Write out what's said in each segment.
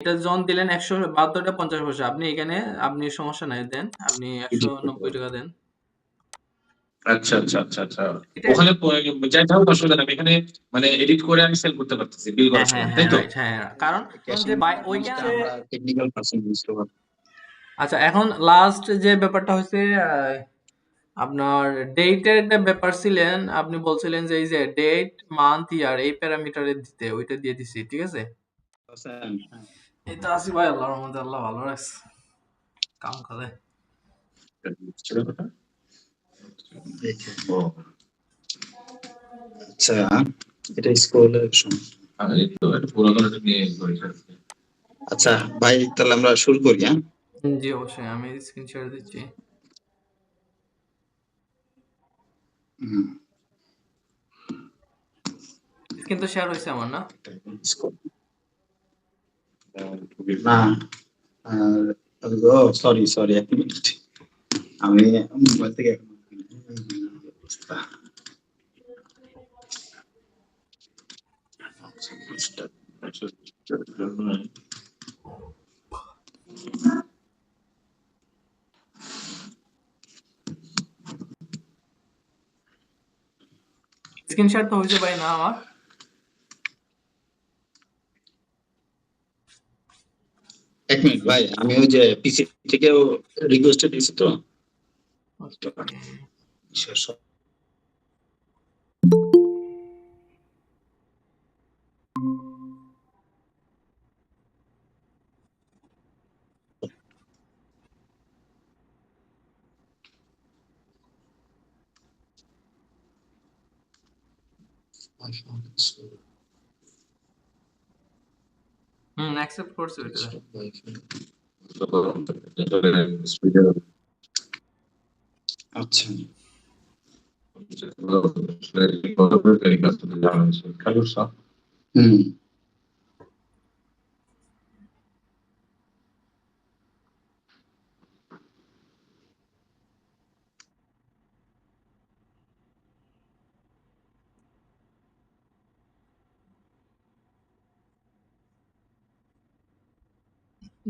এটা জন দিলেন ১৭২ টা ৫০ পয়সা। আপনি এখানে আপনি সমস্যা নাই দেন। আপনি ১৯০ টাকা দেন। আচ্ছা আচ্ছা আচ্ছা আচ্ছা এটা ওখানে যাইতে হবে অসুবিধা নেই, এখানে মানে এডিট করে আমি সেল করতে পারতেছি বিল হ্যাঁ, করার হ্যাঁ, সময়, তাই হ্যাঁ, তো? রাইট। হ্যাঁ, হ্যাঁ। কারণ ক্যাশিং যে জিনিসটা ওইখানে আমরা টেকনিক্যাল পারসন ইউজ করব। আচ্ছা এখন লাস্ট যে ব্যাপারটা হইছে আপনার ডেটের একটা ব্যাপার ছিলেন। আপনি বলছিলেন যে এই যে ডেট, মান্থ, ইয়ার এই প্যারামিটারে দিতে ওইটা দিয়ে দিছি। ঠিক আছে? এই তো আছি ভাই, আল্লাহর রহমতে আল্লাহ ভালো রাখছে। কাম কাজে। ছিল কথা। ও আচ্ছা, এটা স্কুলের সময়। আমি তো একটা পুরাতন একটা নিয়ে করি। আচ্ছা ভাই, তাহলে আমরা শুরু করি। হ্যাঁ, জি অবশ্যই আমি স্ক্রিন শেয়ার দিচ্ছি। স্ক্রিন তো শেয়ার হয়েছে আমার না? না, সরি সরি, এক মিনিট, আমি মোবাইল থেকে স্ক্রিন শেয়ার তো হয়েছে ভাই না আমার? এক মিনিট ভাই, আমি ওই যে পিসি থেকেও রিকোয়েস্ট দিয়েছি তো। অ্যাকসেপ্ট করছি ওইটা। আচ্ছা, হুম,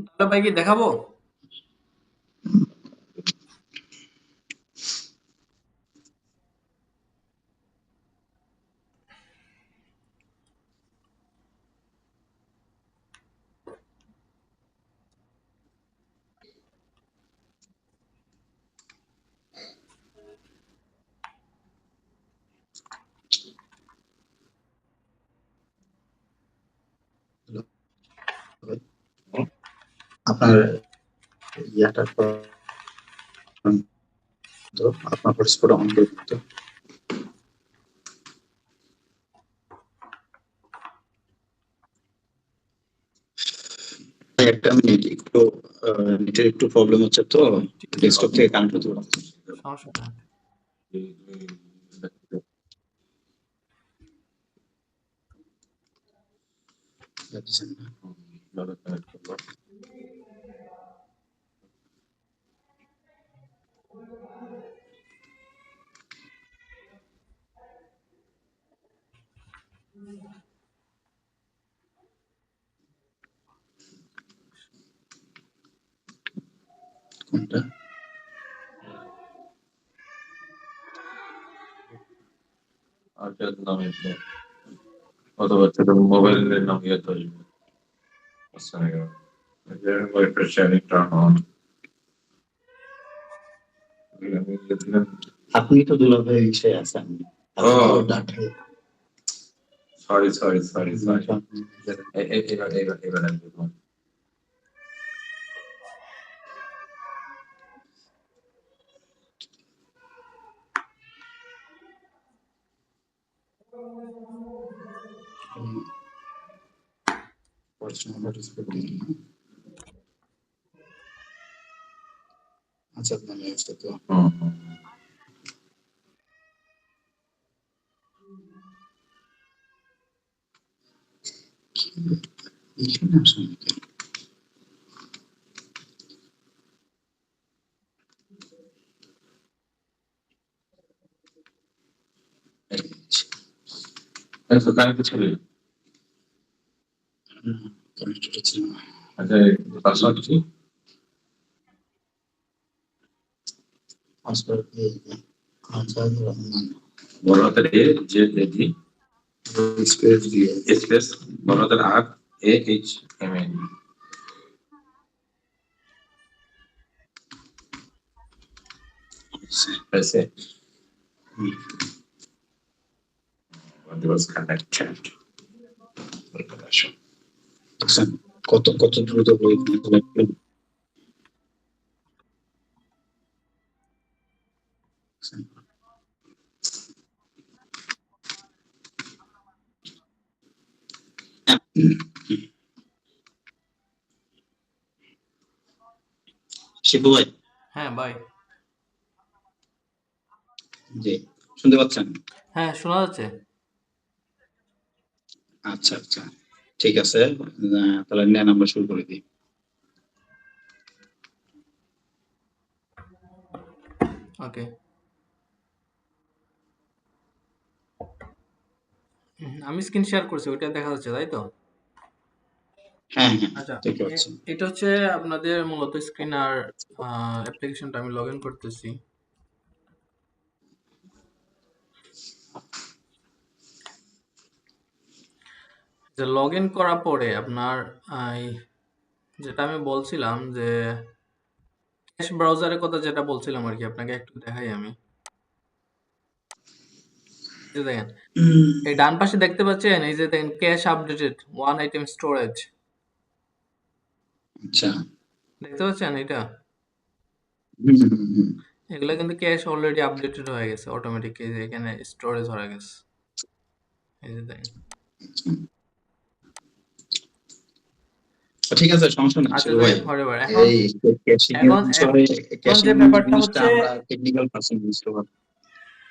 তাহলে ভাই কি দেখাবো? আপনার ইয়াটা তো আপনার হটস্পট অন করে দিতে। একটা মিনিট, একটু নেটের একটু প্রবলেম হচ্ছে তো, ডেস্কটপ থেকে কানেক্ট করতে পারছি। সমস্যা নেই। কোনটা? অথবা মোবাইলের নাম ইয়ে তো sharing turn on. আপনি তো দুলাভাই ইসে আছেন। সরি সরি সরি সরি এবার আমি দেখবো। আচ্ছা, মানে তো এখানে আসলে কানেক্ট ছিল কানেক্টেড হচ্ছে না। আচ্ছা পাসওয়ার্ড কি? পাসওয়ার্ড আনসার রহমান বড় হাতের A J A G space দিয়ে স্পেস বড় হাতের আর এ এইচ এম এ এসে what was connected দেখছেন কত কত দ্রুত বই লিখলেন। শিবু ভাই, হ্যাঁ ভাই। জি শুনতে পাচ্ছেন? হ্যাঁ, শোনা যাচ্ছে। আচ্ছা আচ্ছা, ঠিক আছে, তাহলে নেন আমরা শুরু করে দিই। ওকে। আমি স্ক্রিন শেয়ার করছি, ওইটা দেখা যাচ্ছে তাই তো? হ্যাঁ হ্যাঁ, আচ্ছা, দেখতে পাচ্ছি। এটা হচ্ছে আপনাদের মূলত স্ক্রিন আর অ্যাপ্লিকেশনটা আমি লগ ইন করতেছি। যে লগ ইন করার পরে আপনার যেটা আমি বলছিলাম যে ক্যাশ ব্রাউজারের কথা যেটা বলছিলাম আর কি, আপনাকে একটু দেখাই আমি। এই যে দেখেন, এই ডান পাশে দেখতে পাচ্ছেন, এই যে দেখেন cash updated one item storage, আচ্ছা, দেখতে পাচ্ছেন এটা? হুম হুম হুম, এগুলো কিন্তু ক্যাশ অলরেডি আপডেটেড হয়ে গেছে অটোমেটিক, এই যে এখানে স্টোরেজ হয়ে গেছে, এই যে দেখেন। ঠিক আছে, সমস্যা নেই আচ্ছা শিবু যাই ভাই। হোক, whatever। এখন এই ক্যাশিং এর এখন বিষয়ে, এখন ক্যাশিং যে এর ব্যাপারটা জিনিসটা হচ্ছে, আমরা টেকনিক্যাল পারসন বুঝতে পারবো।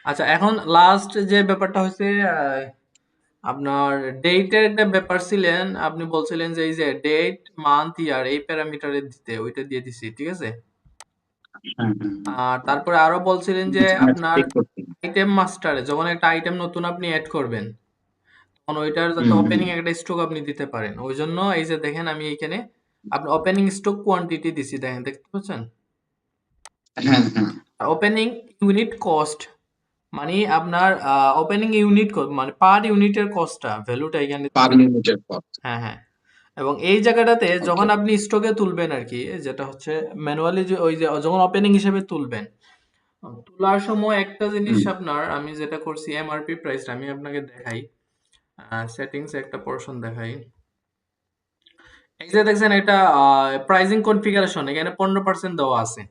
আচ্ছা এখন লাস্ট যে ব্যাপারটা হচ্ছে আপনার ডেটের একটা ব্যাপার ছিলেন, আপনি বলছিলেন যে এই যে ডেট মান্থ ইয়ার এই প্যারামিটারে দিতে, ওইটা দিয়ে দিছি, ঠিক আছে। হ্যাঁ হ্যাঁ হ্যাঁ, আর তারপরে আরো বলছিলেন যে এখানে আপনার চেক করতে। আইটেম মাস্টারে যখন একটা আইটেম নতুন আপনি অ্যাড করবেন, তখন ওইটার যাতে হুম হুম, ওপেনিং একটা স্টক আপনি দিতে পারেন, ওই জন্য এই যে দেখেন আমি এইখানে আপনি ওপেনিং স্টক কোয়ান্টিটি দিছি, দেখেন দেখতে পাচ্ছেন। হ্যাঁ হ্যাঁ, ওপেনিং ইউনিট কস্ট মানে আপনার ওপেনিং ইউনিট মানে পার ইউনিটের কস্টটা ভ্যালুটা এখানে পার দিবেন। ইউনিটের পথ। হ্যাঁ হ্যাঁ। এবং এই জায়গাটাতে ওকে, যখন আপনি স্টকে তুলবেন আর কি, যেটা হচ্ছে ম্যানুয়ালি, যে ওই যে যখন ওপেনিং হিসেবে তুলবেন, তোলার সময় একটা জিনিস হুম, আপনার, আমি যেটা করছি এমআরপি প্রাইসটা আমি আপনাকে দেখাই, সেটিংস একটা পোর্শন দেখাই। এই যে দেখছেন এটা প্রাইসিং কনফিগারেশন, এখানে 15% দেওয়া আছে।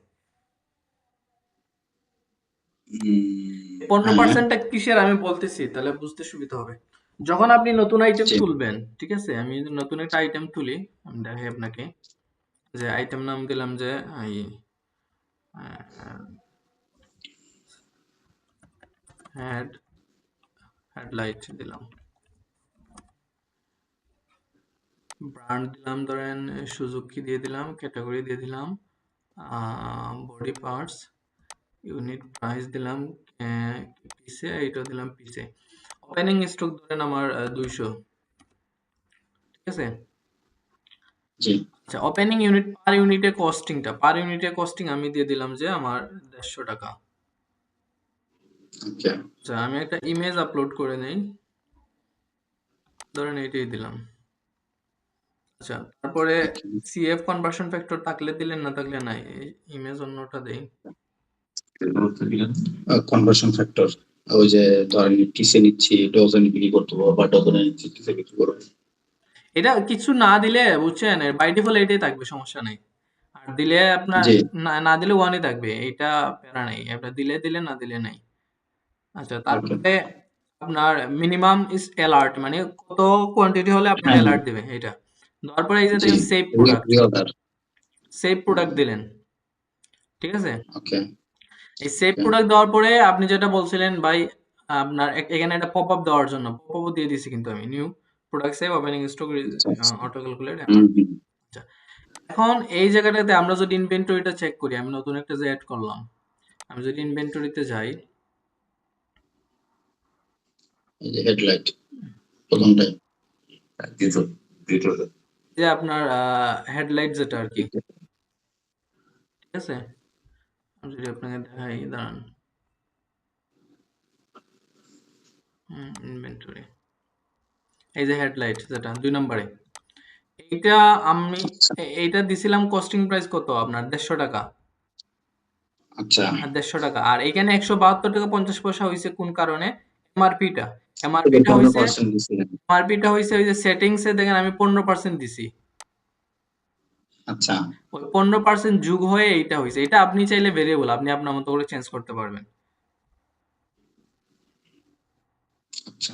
হ্যাঁ 15%টা কিসের আমি বলতেছি, তাহলে বুঝতে সুবিধা হবে। যখন আপনি নতুন আইটেম জি তুলবেন, ঠিক আছে, আমি যদি নতুন একটা আইটেম তুলি, আমি দেখাই আপনাকে, যে আইটেম নাম দিলাম যে এই হেড হেডলাইট দিলাম, ব্র্যান্ড দিলাম ধরেন সুজুকি দিয়ে দিলাম, ক্যাটাগরি দিয়ে দিলাম বডি পার্টস, ইউনিট প্রাইস দিলাম পিসে, এইটা দিলাম পিসে। ওপেনিং স্টক ধরেন আমার 200, ঠিক আছে। জি, আচ্ছা, ওপেনিং ইউনিট পার ইউনিটের কস্টিং আমি দিয়ে দিলাম যে আমার 150 টাকা। ওকে, আচ্ছা, আমি একটা ইমেজ আপলোড করে নেই, ধরেন এইটাই দিলাম। আচ্ছা, তারপরে সিএফ কনভার্সন ফ্যাক্টর থাকলে দিলেন, না থাকলে নাই, ইমেজ অন্যটা দেই। কনভার্সন ফ্যাক্টর, ওই যে ধরেন কিসে নিচ্ছি, ডজনে বিক্রি করতে হবে বা ডজনে নিচ্ছি কিসে বিক্রি করবো। এটা কিছু না দিলে বুঝছেন, বাই ডিফল্ট এটাই থাকবে, সমস্যা নেই। আর দিলে আপনার, জি, না না দিলে ওয়ানই থাকবে, এটা প্যারা নেই, আপনার দিলে দিলে, না দিলে নাই। আচ্ছা, ওকে, তারপরে আপনার মিনিমাম ইজ অ্যালার্ট, মানে কত কোয়ান্টিটি হলে আপনার হ্যাঁ হ্যাঁ, অ্যালার্ট দিবে এটা। দেওয়ার পরে এই যে জি, দেখেন রিঅর্ডার, সেভ প্রোডাক্ট দিলেন, ঠিক আছে। ওকে এই সেভ ওকে, প্রোডাক্ট দেওয়ার পরে আপনি যেটা বলছিলেন ভাই, আপনার এখানে একটা পপ আপ দেওয়ার জন্য, পপ আপ দিয়ে দিছি কিন্তু আমি, new product save opening stock আচ্ছা আচ্ছা, অটো ক্যালকুলেট হুম এমআরপি। হুম, আচ্ছা, এখন এই জায়গাটাতে আমরা যদি ইনভেন্টরিটা চেক করি, আমি নতুন একটা যে অ্যাড করলাম, আমি যদি ইনভেন্টরিতে যাই, এই যে হেডলাইট প্রথমটাই, দ্বিতীয় দ্বিতীয় যে আপনার হেডলাইট যেটা আর কি, ঠিক আছে? আমি যদি আপনাকে দেখাই, দাঁড়ান। ইনভেন্টরি, এই যে হেডলাইট যেটা 2 নম্বরে, এইটা আমি আচ্ছা এইটা দিছিলাম কস্টিং প্রাইস কত আপনার 150 টাকা। আচ্ছা। আর 150 টাকা, আর এখানে 172 টাকা 50 পয়সা হয়েছে কোন কারণে? এমআরপিটা এটা এমআরপিটা হয়েছে 15% দিছিলেন। এমআরপিটা হয়েছে ওই যে সেটিংসে দেখেন আমি 15% দিছি। আচ্ছা ওই 15% যোগ হয়ে এইটা হয়েছে। এটা আপনি চাইলে ভেরিয়েবল আপনি আপনার মতো করে চেঞ্জ করতে পারবেন। আচ্ছা।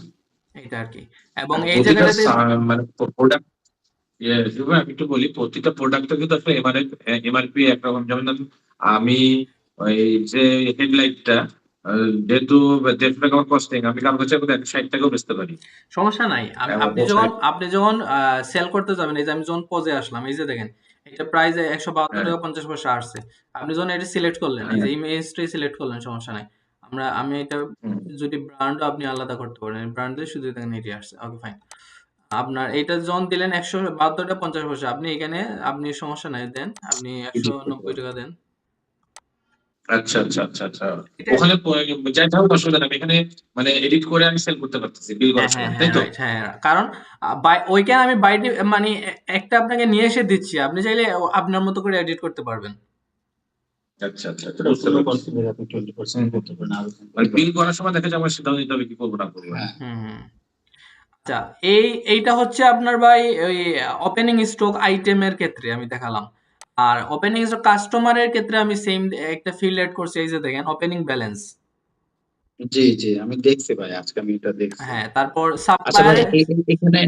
এইটা আর কি। এবং মানে এই প্রতিটা জায়গাটাতে মানে প্রোডাক্ট, আমি একটু বলি, প্রতিটা প্রোডাক্টে কিন্তু আসলে এমআরপি একরকম। যেমন ধরুন, আমি ওই যে হেডলাইটটা যেহেতু 150 টাকা কস্টিং, আমি কারো কাছে 160 টাকাও বেচতে পারি। সমস্যা নাই। আমার আপনি যখন পোষায়। সেল করতে যাবেন, এই যে আমি যখন পজে আসলাম, এই যে দেখেন এটা প্রাইস 172 হ্যাঁ টাকা 50 পয়সা আসছে। আপনি যখন এটা সিলেক্ট করলেন, এই হ্যাঁ। যে ইমেজটাই সিলেক্ট করলেন, সমস্যা নাই। আমি এটা হুম। যদি ব্র্যান্ডও আপনি আলাদা করতে পারেন, ব্র্যান্ড দিয়ে শুধু দেখেন এটি আসছে। Okay fine. আপনার এইটা যখন দিলেন 172 টাকা 50 পয়সা, আপনি এখানে আপনি সমস্যা নাই দেন, আপনি এডিট করতে 190 পারবো। টাকা দেন। আচ্ছা আচ্ছা আচ্ছা আচ্ছা। এটা ওখানে যাই হোক অসুবিধা নেই, আমি এখানে মানে এডিট করে আমি সেল করতে পারতেছি বিল হ্যাঁ, করার হ্যাঁ, সময়, তাই হ্যাঁ, তো? রাইট, হ্যাঁ, হ্যাঁ। কারণ ওইখানে আমি মানে একটা আপনাকে নিয়ে এসে দিচ্ছি। আপনি চাইলে আপনার মতো করে এডিট করতে পারবেন। আচ্ছা আচ্ছা আচ্ছা, এটা বুঝতে পারছি। 15% আপনি 20% করতে পারেন, আরো মানে করতে বিল পারেন। করার সময় দেখা যায় আমার সিদ্ধান্ত নিতে হবে কি করবো না করবো। হ্যাঁ হুম, হুম। আচ্ছা, এইটা হচ্ছে আপনার ভাই ওই ওপেনিং স্টক আইটেমের ক্ষেত্রে আমি দেখালাম। আর ওপেনিং স্টক কাস্টমারের ক্ষেত্রে আমি সেম একটা ফিল্ড এড করছি, এই যে দেখেন ওপেনিং ব্যালেন্স। জি জি, আমি দেখছি ভাই, আজকে আমি এটা দেখছি। হ্যাঁ, তারপর আচ্ছা ভাই, এখানে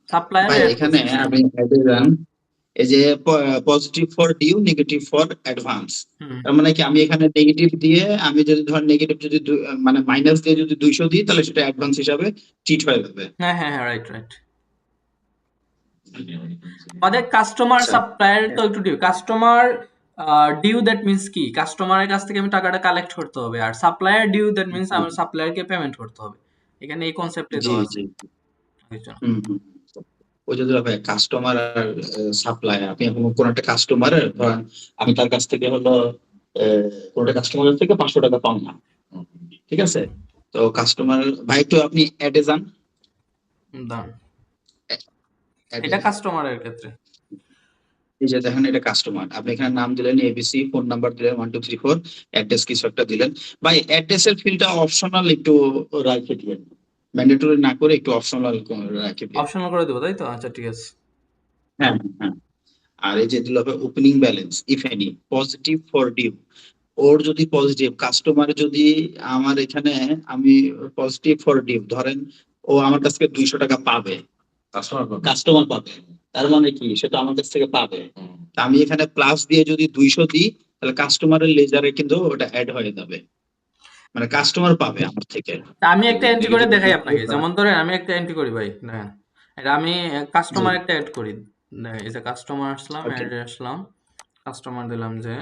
সাপ্লায়ারে ভাই এড এখানে করছি সেম। আমি অ্যাডে যান, এই যে positive for due, negative for advance. Hmm. তার মানে কি, আমি এখানে নেগেটিভ দিয়ে, আমি যদি ধর নেগেটিভ যদি মানে মাইনাস দিয়ে যদি 200 দিই, তাহলে সেটা অ্যাডভান্স হিসাবে ট্রিট হয়ে যাবে। হ্যাঁ, হ্যাঁ, হ্যাঁ, রাইট, রাইট। আমাদের কাস্টমার আচ্ছা সাপ্লায়ার তো একটু due customer due that means কি, কাস্টমারের কাছ থেকে আমি টাকাটা কালেক্ট করতে হবে, আর সাপ্লায়ার ডিউ দ্যাট মিন্স জি আমার সাপ্লায়ারকে পেমেন্ট করতে হবে। এখানে এই কনসেপ্টে জি দেওয়া আছে। জি। বুঝছো? হুম হুম। ওই যে ধরো ভাই, কাস্টমার আর সাপ্লাই, আপনি এখন কোন একটা কাস্টমারের ধরেন, আমি তার কাছ থেকে হলো কোন একটা কাস্টমারের থেকে 500 টাকা পাম না, ঠিক আছে? তো কাস্টমার ভাই, একটু আপনি অ্যাডে যান, দাম অ্যাডে। এটা কাস্টমারের ক্ষেত্রে। এই যে দেখেন, এটা কাস্টমার, আপনি এখানে নাম দিলেন এবিসি, ফোন নাম্বার দিলেন 1234, অ্যাড্রেস কিছু একটা দিলেন। ভাই অ্যাড্রেসের ফিল্ডটা অপশনাল একটু রাখে দিবেন, ম্যান্ডেটরি না করে একটু অপশনাল রাখে দিন। অপশনাল করে দেবো, তাই তো? আচ্ছা, ঠিক আছে। হ্যাঁ হ্যাঁ। আর এই যে দিল হবে opening balance if any positive for due, or যদি পজিটিভ কাস্টমার যদি আমার এখানে, আমি পজিটিভ ফর ডিউ ধরেন, ও আমার কাছ থেকে 200 টাকা পাবে, কাস্টমার পাবে, তার মানে কি সেটা আমার কাছ থেকে পাবে। তা আমি এখানে প্লাস দিয়ে যদি 200 দিই, তাহলে কাস্টমারের লেজারে কিন্তু ওটা অ্যাড হয়ে যাবে, মানে কাস্টমার পাবে আমার থেকে। তা আমি একটা এন্ট্রি করে নেগেটিভ দেখাই আপনাকে। যেমন ধরেন আমি একটা এন্ট্রি করি ভাই, দেখেন। এটা আমি জি। কাস্টমার একটা অ্যাড করি। দেখেন, এই যে কাস্টমার আসলাম, ওকে। অ্যাডে আসলাম, কাস্টমার দিলাম যে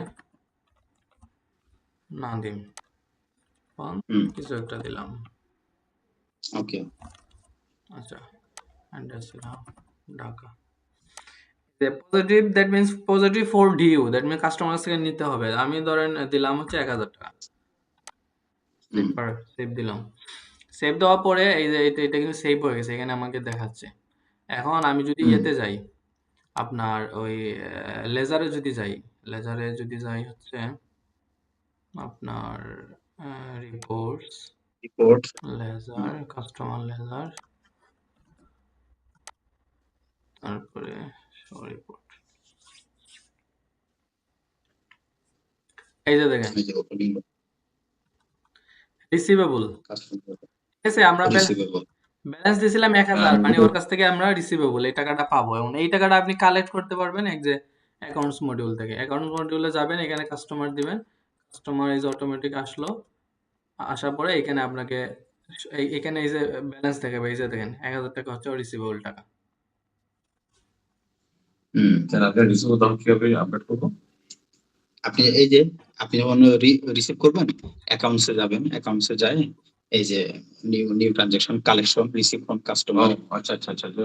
নাদিম, হুম। কিছু একটা দিলাম। ওকে। আচ্ছা, অ্যাড্রেস দিলাম Dhaka. Positive that means positive for due, that means customer থেকে নিতে হবে। আমি ধরেন দিলাম হচ্ছে 1000 টাকা। হুম সেভ দিলাম। সেভ দেওয়ার পরে এই যে এটা কিন্তু সেভ হয়ে গেছে, এখানে আমাকে দেখাচ্ছে। এখন আমি যদি হুম। ইয়েতে যাই, আপনার ওই লেজারে যদি যাই, লেজারে যদি যাই হচ্ছে আপনার reports, report. Ledger, customer ledger, তারপরে রিপোর্ট। এই যে দেখেন এই যে ওপেনিং রিসিভেবল, কাস্টমার ঠিক আছে? আমরা রিসিভেবল। ব্যালেন্স দিয়েছিলাম 1000, মানে ওর কাছ থেকে আমরা রিসিভেবল এই টাকাটা পাবো, এবং এই টাকাটা আপনি কালেক্ট করতে পারবেন এক যে অ্যাকাউন্টস মডিউল থেকে। অ্যাকাউন্টস মডিউলে যাবেন, এখানে কাস্টমার দিবেন, কাস্টমার এই যে অটোমেটিক আসলো, আসার পরে এখানে আপনাকে এখানে এই যে ব্যালেন্স দেখাবে, এই যে দেখেন 1000 টাকা হচ্ছে রিসিভেবল টাকা। হুম। স্যার, আপনার রিসিভ তখন কিভাবে আপডেট করবো? আপনি এই যে, আপনি যখন রিসিভ করবেন, অ্যাকাউন্টসে যাবেন, অ্যাকাউন্টসে যায়, এই যে new new transaction collection receive from ও কাস্টমার। আচ্ছা আচ্ছা আচ্ছা। তো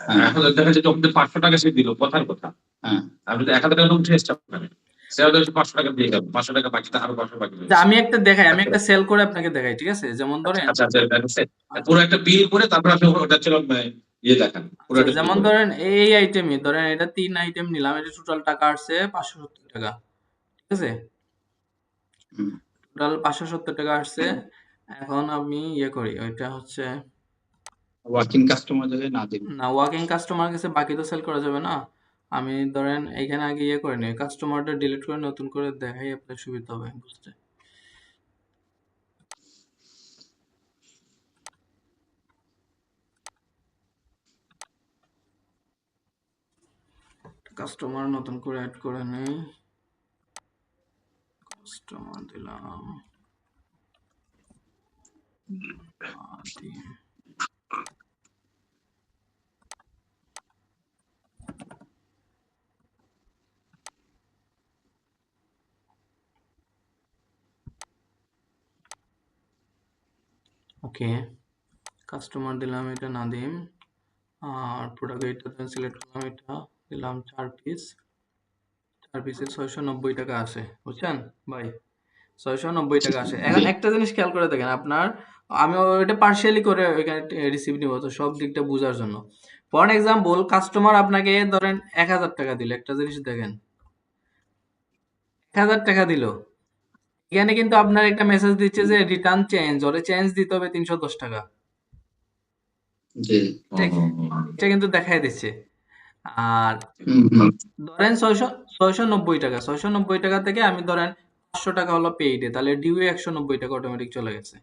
হ্যাঁ এখন দেখা যাচ্ছে যে 500 টাকা সে দিল, কথার কথা। হ্যাঁ আপনি তো 1000 টাকা উঠে এসছে আপনার, সে হয়তো 500 টাকা দিয়ে গেল, 500 টাকা বাকি, আরো 500 বাকি যে রয়েছে। আমি একটা দেখাই, আমি একটা সেল করে আপনাকে দেখাই, ঠিক আছে? যেমন আচ্ছা ধরেন, আচ্ছা আচ্ছা, এটা হচ্ছে আচ্ছা পুরো একটা বিল করে তারপর আপনি ওটা ছিল ইয়ে দেখান, পুরো আচ্ছা, একটা বিল যেমন করে। ধরেন এই আইটেমই ধরেন, এটা 3 আইটেম নিলাম, এটা টোটাল টাকা আসছে 570 টাকা, ঠিক আছে? হুম টোটাল 570 টাকা আসছে। এখন আমি ইয়ে করি, ওইটা হচ্ছে ওয়ার্কিং কাস্টমার যদি না দিন। না, ওয়াকিং কাস্টমার কাছে বাকি তো সেল করা যাবে না। আমি ধরেন এখানে আগে ইয়ে করে নিই, কাস্টমারটা ডিলিট করে নতুন করে দেখাই, আপনার সুবিধা হবে বুঝতে। কাস্টমার নতুন করে অ্যাড করে নেই, কাস্টমার দিলাম আদি। ওকে, কাস্টমার দিলাম এটা নাদিম, আর প্রোডাক্ট এইটা সিলেক্ট করলাম, এটা দিলাম 4 পিস, 4 পিসে 690 টাকা আসে, বুঝছেন ভাই? 690 টাকা আসে। এখন জি একটা জিনিস খেয়াল করে দেখেন আপনার, আমি ওইটা পার্শিয়ালি করে ওইখানে রিসিভ নিব, তো সব দিকটা বোঝার জন্য। ফর এক্সাম্পল, কাস্টমার আপনাকে ধরেন 1000 টাকা দিল, একটা জিনিস দেখেন, 1000 টাকা দিল, এখানে কিন্তু আপনার একটা মেসেজ দিচ্ছে যে রিটার্ন চেঞ্জ, ওরে চেঞ্জ দিতে হবে 310 টাকা। জি এটা এটা কিন্তু দেখাই দিচ্ছে। আর হুম ধরেন 690 টাকা, 690 টাকা থেকে আমি ধরেন 500 টাকা হলো পেইডে, তাহলে ডিউ 190 টাকা অটোমেটিক চলে গেছে।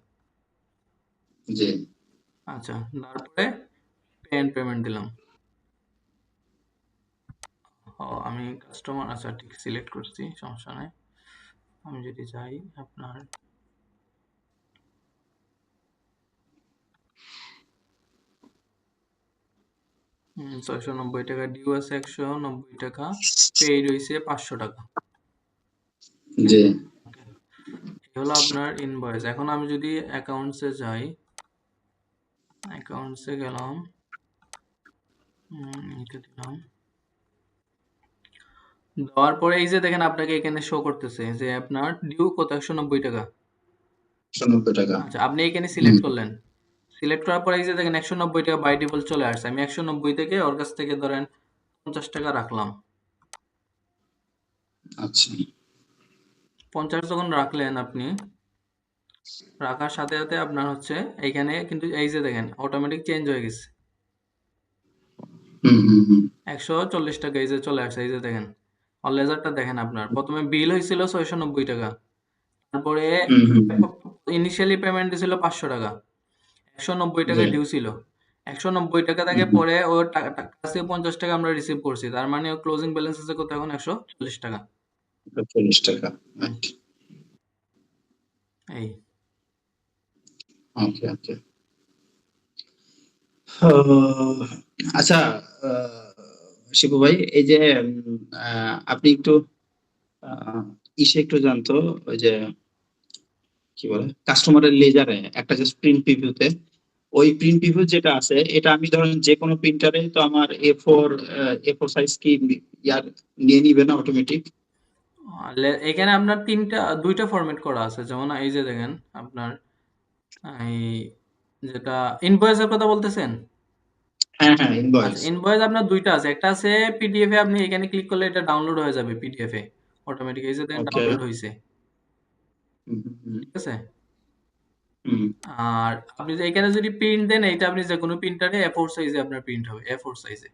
জি আচ্ছা, তারপরে পে এন্ড পেমেন্ট দিলাম। ও, আমি কাস্টমার, আচ্ছা ঠিক সিলেক্ট করছি, সমস্যা নাই। আমি যদি চাই আপনার 690 টাকা ডিউ আছে, 190 টাকা পেইড হয়েছে 500 টাকা। জি ওকে, এই হলো আপনার ইনভয়েস। এখন আমি যদি অ্যাকাউন্টসে যাই, অ্যাকাউন্টসে গেলাম, এটা দিলাম, দেওয়ার পরে এই যে দেখেন আপনাকে এখানে শো করতেছে যে আপনার ডিউ কত, 190 টাকা। 190 টাকা। আচ্ছা, আপনি এখানে হুম সিলেক্ট করলেন, সিলেক্ট করার পরে এই যে দেখেন 190 টাকা বাই ডিফল্ট চলে আসছে। আমি 190 থেকে ওর কাছ থেকে ধরেন 50 টাকা রাখলাম। আচ্ছা 50 যখন রাখলেন আপনি, রাখার সাথে সাথে আপনার হচ্ছে এইখানে কিন্তু এই যে দেখেন অটোমেটিক চেঞ্জ হয়ে গেছে, হুম 140 টাকা এই যে চলে আসছে, এই যে দেখেন লেজারটা দেখেন আপনার, প্রথমে বিল হয়েছিল 690 টাকা, তারপরে হুম ইনিশিয়ালি পেমেন্ট দিছিল 500 টাকা, 190 টাকা জি ডিউ ছিল, 190 টাকা থেকে হুম পরে ওর কাছে 50 টাকা আমরা রিসিভ করছি, তার মানে ওর ক্লোজিং ব্যালেন্স আছে কত এখন, 140 টাকা। 40 টাকা। হুম, এই ওকে ওকে। আচ্ছা শিবু ভাই, এই যে আপনি একটু ইসে একটু জানতো, ওই যে কি বলে কাস্টমারের লেজারে একটা যে প্রিন্ট প্রিভিউতে, ওই প্রিন্ট প্রিভিউ যেটা আছে, এটা আমি ধরেন যে কোনো প্রিন্টারে তো আমার এ ফোর সাইজ কি ইয়ার নিয়ে নিবে না অটোমেটিক? এখানে আপনার দুইটা ফরম্যাট করা আছে, যেমন এই যে দেখেন আপনার এই যেটা ইনভয়েসের কথা বলতেছেন। হ্যাঁ হ্যাঁ আচ্ছা, ইনভয়েস। ইনভয়েস আপনার দুইটা আছে, একটা আছে পিডিএফ এ, আপনি এখানে ক্লিক করলে এটা ডাউনলোড হয়ে যাবে পিডিএফ এ অটোমেটিক, এই যে দেখেন ওকে ডাউনলোড হয়েছে, হুম ঠিক আছে? হুম আর আপনি যে এখানে যদি প্রিন্ট দেন, এইটা আপনি যে কোনো প্রিন্টারে A4 সাইজে আপনার প্রিন্ট হবে, A4 সাইজে।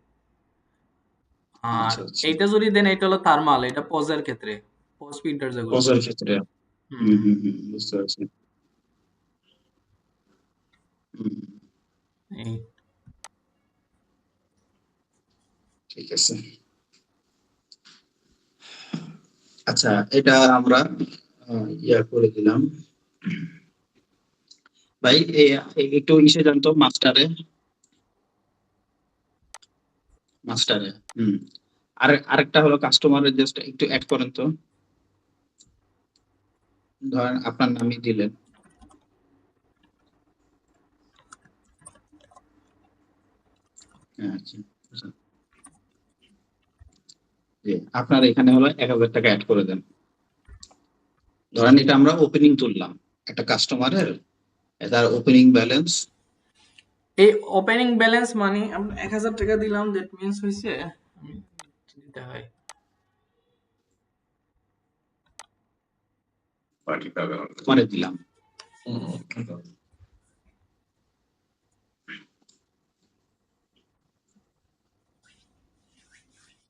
আর আচ্ছা আচ্ছা। এইটা যদি দেন, এটা হলো থার্মাল, এটা পজের ক্ষেত্রে, পজ প্রিন্টার যেগুলো। পজার ক্ষেত্রে। হুম, বুঝতে পারছি। হুম, এই ঠিক আছে। আচ্ছা, এটা আমরা ইয়া করে দিলাম। ভাই একটু ইসে জানতো মাস্টারে, মাস্টারে হুম আরেকটা হলো কাস্টমারের, জাস্ট একটু অ্যাড করেন তো, ধরেন আপনার নামই দিলেন। আচ্ছা, আচ্ছা। জি, আপনার এখানে হলো ১,০০০ টাকা এড করে দেন। ধরেন এটা আমরা ওপেনিং তুললাম। একটা কাস্টমারের তার ওপেনিং ব্যালেন্স এই ওপেনিং ব্যালেন্স মানে আমরা ১,০০০ টাকা দিলাম, দ্যাট মিন্স হইছে আমি দিতে হয় মানে দিলাম।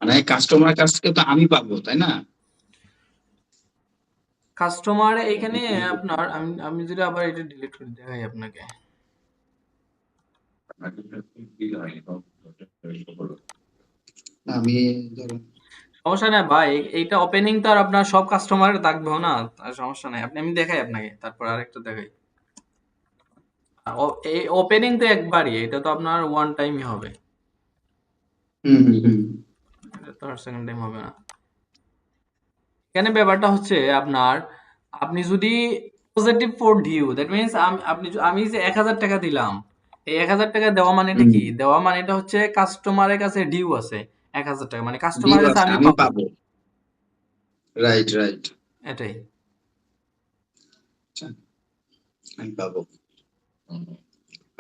মানে কাস্টমারের কাছ থেকে তো আমি পাবো, তাই না? কাস্টমার এইখানে আপনার আমি আমি যদি আবার এটা ডিলিট করে দেখাই আপনাকে। আমি ধরেন সমস্যা নাই ভাই, এইটা ওপেনিং তো আর আপনার সব কাস্টমার থাকবেও না, তার সমস্যা নাই। আমি দেখাই আপনাকে, তারপর আরেকটা দেখাই। এই ওপেনিং তো একবারই, এটা তো আপনার ওয়ান টাইমই হবে, হুম, হুম, হুম। এটা তো আর সেকেন্ড টাইম হবে না। এখানে ব্যাপারটা হচ্ছে আপনার, আপনি যদি positive for due, that means আমি যে ১,০০০ টাকা দিলাম, এই ১,০০০ টাকা দেওয়া মানেটা হুম, কি? দেওয়া মানেটা হচ্ছে কাস্টমারের কাছে ডিউ আছে ১,০০০ টাকা, মানে ডিউ কাস্টমারের কাছে আছে, আমি আমি পাবো, পাবো। Right, right. এটাই। আচ্ছা, আমি পাবো।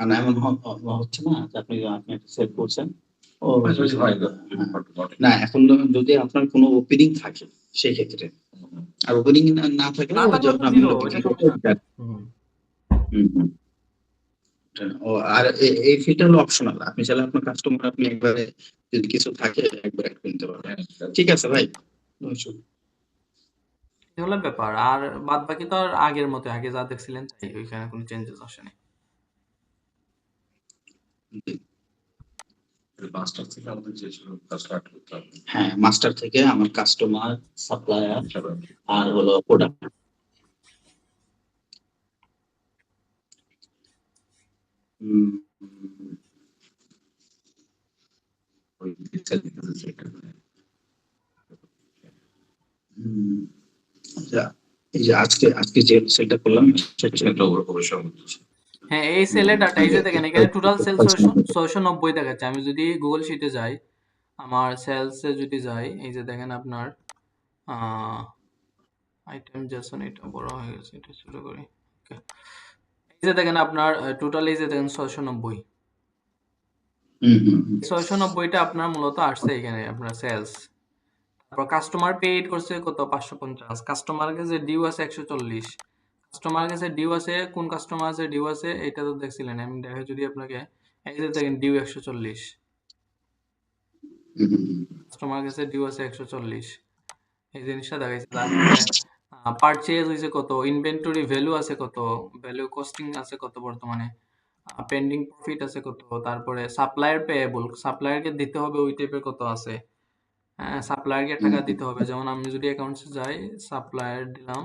আর এমন হচ্ছে না যে আপনি একটা সেভ করছেন। ও না, এখন যদি আপনার কোনো ওপেনিং থাকে সেক্ষেত্রে, আর ওপেনিং না থাকলে না ওই থাকলে তো যখন আপনি জিরো, হলো এটা বিক্রি সমস্যা না। করবেন। হুম। হুম, হুম। ও আর এই ফিটা হলো অপশনাল। আপনি চাইলে আপনার কাস্টমার আপনি একবারে যদি কিছু থাকে একবার অ্যাড করে নিতে পারবেন। ঠিক আছে ভাই। No issue। এই হলো ব্যাপার। আর বাদ বাকি তো আর আগের মতো, আগে যা দেখছিলেন তাই, ওইখানে কোনো চেঞ্জেস আসেনি। জি। হ্যাঁ, মাস্টার থেকে আমার কাস্টমার, সাপ্লায়ার আর হলো প্রোডাক্ট। হুম, হুম। আচ্ছা, এই যে আজকে যে সেলটা করলাম সেটা হ্যাঁ, এই সেলের ডাটা এই যে দেখেন, এখানে টোটাল সেল ৬৯০ দেখাচ্ছে। আমি যদি গুগল শিটে যাই, আমার সেলসে যদি যাই, এই যে দেখেন আপনার আইটেম জেসন, এটা বড় হয়ে গেছে, এটা ছোট করি। ওকে, এই যে দেখেন আপনার টোটাল, এই যে দেখেন ৬৯০। হুম, হুম, হুম। ৬৯০টা আপনার মূলত আসছে এখানে আপনার সেলস। তারপর কাস্টমার পেইড করছে কত? ৫৫০। কাস্টমার কাছে ডিউ আছে ১৪০। কাস্টমার কাছে ডিউ আছে, কোন কাস্টমার আছে ডিউ আছে এটা তো দেখছিলেন। আমি দেখাই যদি আপনাকে, এই যে দেখেন ডিউ ১৪০। হুম, হুম, হুম। কাস্টমার কাছে ডিউ আছে ১৪০, এই জিনিসটা দেখাইছে। তারপরে পারচেজ হয়েছে কত, ইনভেন্টরি ভ্যালু আছে কত, ভ্যালু কস্টিং আছে কত বর্তমানে, পেন্ডিং প্রফিট আছে কত, তারপরে সাপ্লায়ার পেয়েবল, সাপ্লায়ারকে দিতে হবে ওই টাইপের কত আছে। হ্যাঁ, সাপ্লায়ারকে টাকা দিতে হবে। যেমন আমি যদি অ্যাকাউন্টসে যাই, সাপ্লায়ার দিলাম,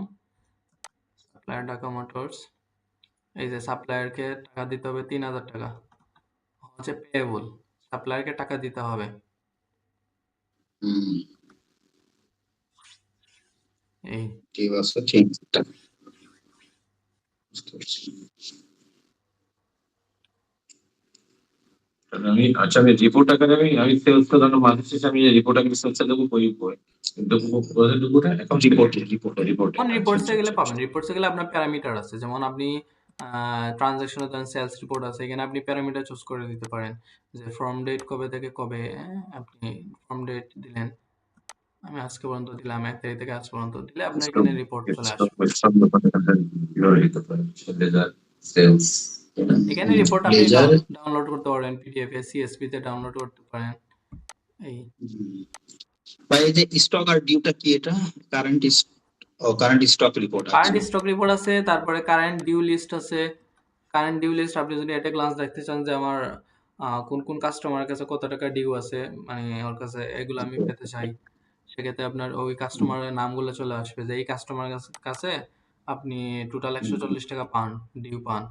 সাপ্লায়ার ঢাকা মোটরস, এই যে সাপ্লায়ারকে টাকা দিতে হবে ৩,০০০ টাকা, হচ্ছে পেয়েবল, সাপ্লায়ারকে টাকা দিতে হবে। হুম, এই ঠিক আছে, ঠিক আছে। বুঝতে পারছি। আচ্ছা, আমি রিপোর্ট আকারে আমি সেলস তো ধরো মাসের শেষে আমি রিপোর্ট আকারে সেলস দেবো কিন্তু রিপোর্টে কোন আচ্ছা রিপোর্টসে আচ্ছা গেলে আচ্ছা পাবেন, আচ্ছা। রিপোর্টসে গেলে আপনার প্যারামিটার আছে। যেমন আপনি ট্রানজাকশনে দেন, সেলস রিপোর্ট আছে, এখানে আপনি প্যারামিটার চুজ করে দিতে পারেন যে ফ্রম ডেট কবে থেকে কবে, আপনি ফ্রম ডেট দিলেন, আমি আজকে পর্যন্ত দিলাম, ১ তারিখ থেকে আজ পর্যন্ত দিলে আপনার এখানে রিপোর্ট চলে আসবে। সেলস এখানে রিপোর্ট আপনি লেজার ডাউনলোড করতে পারেন, পিডিএফ এ, সিএসভি তে ডাউনলোড করতে পারেন। এই বা এই যে স্টক আর ডিউটা কি এটা? Current current stock report. Current আচ্ছা। স্টক রিপোর্ট আছে, তারপরে কারেন্ট ডিউ লিস্ট আছে। কারেন্ট ডিউ লিস্ট আপনি যদি একটা গ্লান্স দেখতে চান যে আমার কোন কোন কাস্টমারের কাছে কত টাকা ডিউ আছে, মানে ওর কাছে এগুলো আমি পেতে চাই, সেক্ষেত্রে আপনার ওই কাস্টমারের নামগুলো চলে আসবে যে এই কাস্টমারের কাছে আপনি টোটাল ১৪০ টাকা পান, ডিউ পান।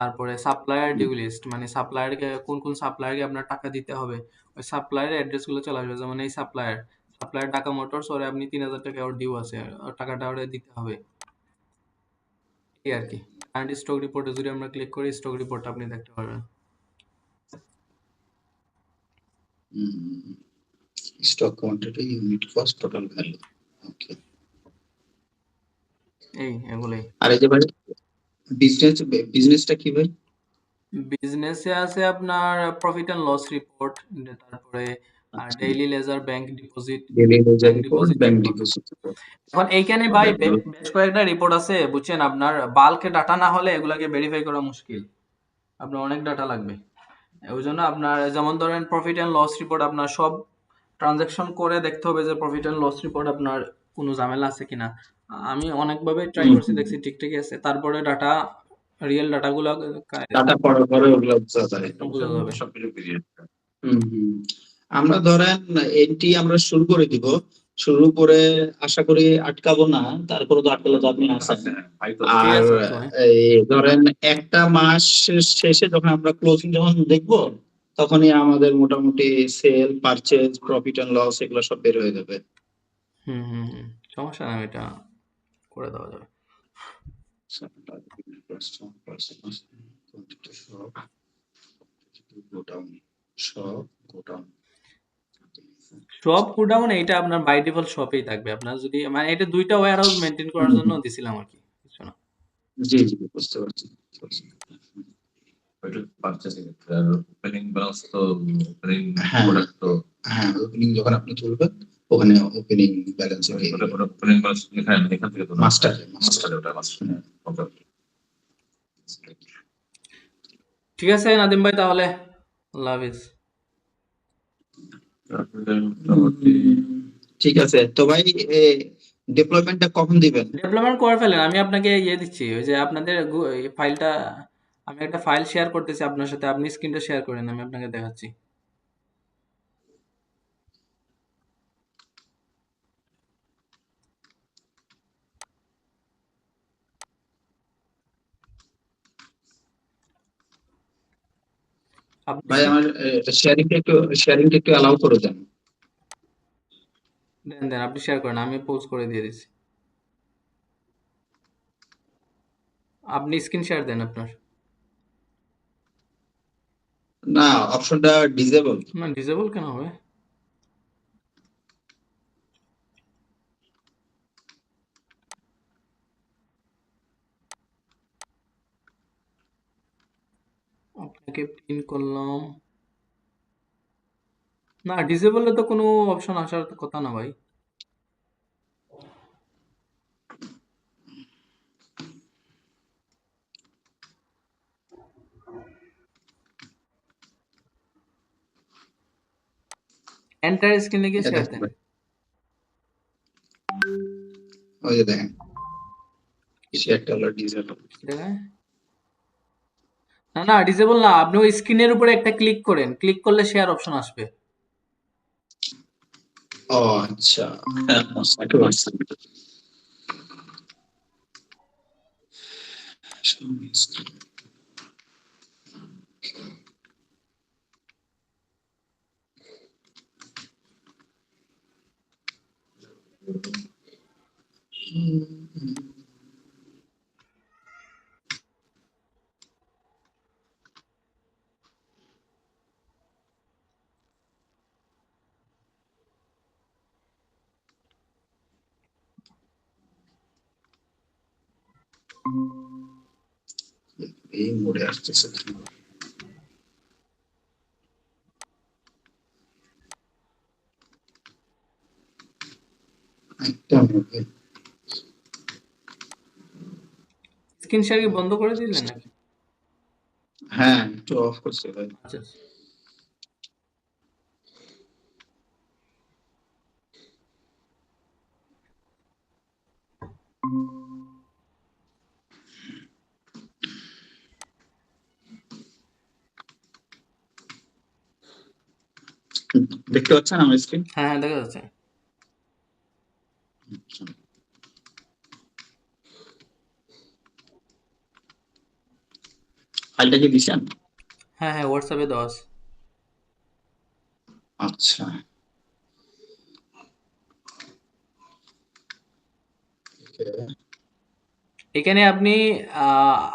তারপরে সাপ্লায়ার ডিউ লিস্ট, মানে সাপ্লায়ারকে কোন কোন সাপ্লায়ারকে আপনার টাকা দিতে হবে, ওই সাপ্লায়ারের অ্যাড্রেসগুলো চলে আসবে। যেমন এই সাপ্লায়ার, সাপ্লায়ার ঢাকা মোটরস, ওরে আপনি ৩,০০০ টাকা ওর ডিউ আছে, ওর টাকাটা ওরে দিতে হবে, এই আর কি। কারেন্ট স্টক রিপোর্টে যদি আমরা ক্লিক করি, স্টক রিপোর্টটা আপনি দেখতে পারবেন। Stock quantity, unit cost, total value. Okay. এগুলোই। আর এই যে ভাই বিজনেসটা কি ভাই? বিজনেসে আছে আপনার প্রফিট এন্ড লস রিপোর্ট, তারপরে আচ্ছা, daily ledger, bank deposit, daily ledger bank report, deposit bank report. Deposit report. এখন এইখানে ভাই বেশ কয়েকটা রিপোর্ট আছে বুঝছেন, আপনার বাল্কে ডাটা না হলে এগুলাকে ভেরিফাই করা মুশকিল, আপনার অনেক ডাটা লাগবে। ওই জন্য আপনার যেমন ধরেন প্রফিট এন্ড লস রিপোর্ট, আপনার সব ট্রানজাকশন করে দেখতে হবে যে প্রফিট এন্ড লস রিপোর্ট আপনার কোনো ঝামেলা আছে কিনা। আমি অনেকভাবে ট্রাই করছি, দেখছি ঠিকঠাকই আছে। তারপরে ডাটা, রিয়েল ডাটাগুলো ডাটা পড়ার পরে ওগুলো বোঝা যায়। বোঝা যাবে। সবকিছু বেরিয়ে আসবে। আমরা ধরেন এন্ট্রি আমরা শুরু করে দিব, শুরু করে আশা করি আটকাবো না, তারপরে তো আটকালে তো আপনি আছেন। ভাই তো ঠিক আর আছে তো ভাই। এই ধরেন একটা মাস শেষে যখন আমরা ক্লোজিং যখন দেখবো, তখনই আমাদের মোটামুটি sale, purchase, profit and loss এগুলো সব বের হয়ে যাবে। সমস্যা নাই, এটা করে দেওয়া যাবে। সব গোডাউন এইটা আপনার বাই ডিফল্ট শপেই থাকবে। আপনার যদি মানে এটা দুইটা ওয়্যার হাউস মেনটেন করার জন্য দিছিলাম আর কি, বুঝছো না? জি জি, বুঝতে পারছি। ওইটা পারচেজিং আর ওপেনিং ব্যালেন্স তো ওপেনিং হ্যাঁ। প্রোডাক্ট তো হ্যাঁ, ওপেনিং যখন আপনি তুলবেন ওখানে ওপেনিং ব্যালেন্স ওটা ওপেনিং ব্যালেন্স এখান থেকে তো মাস্টার ওটা মাস্টার। ঠিক আছে নাদিম ভাই, তাহলে আল্লাহ হাফিজ। ঠিক আছে তো ভাই, ডেভেলপমেন্টটা কখন দিবেন? ডেভেলপমেন্ট করে ফেলেন, আমি আপনাকে ইয়ে দিচ্ছি, ওই যে আপনাদের ফাইলটা, আমি একটা ফাইল শেয়ার করতেছি আপনার সাথে, আপনি স্ক্রিনটা শেয়ার করেন, আমি আপনাকে দেখাচ্ছি। আপনি ভাই আমার শেয়ারিংটা একটু অ্যালাউ করে দেন। দেন দেন, আপনি শেয়ার করেন, আমি পোস্ট করে দিয়ে দিচ্ছি। আপনি স্ক্রিন শেয়ার দেন আপনার। না, অপশনটা ডিসেবল। না, ডিসেবল কেন হবে? আপনাকে পিন করলাম। না, ডিসেবলে তো কোনো অপশন আসার কথা না ভাই। এন্টার স্ক্রিনে গিয়ে শেয়ার দেন। ওই যে দেখেন, শেয়ারটা হলো ডিসেবল। দেখায়? না না, ডিসেবল না, আপনি ওই স্ক্রিনের উপরে একটা ক্লিক করেন, ক্লিক করলে শেয়ার অপশন আসবে। ও আচ্ছা। এই মোড়ে আসতেছে। একটা মোড়ে। স্ক্রিন শেয়ার কি বন্ধ করে দিলেন নাকি? হ্যাঁ, একটু অফ করছে ভাই। আচ্ছা। দেখতে পাচ্ছেন আমার স্ক্রিন? হ্যাঁ হ্যাঁ, দেখা যাচ্ছে। ফাইলটা কি দিছেন? হ্যাঁ হ্যাঁ, হোয়াটসঅ্যাপে দেওয়া আছে। আচ্ছা। এখানে আপনি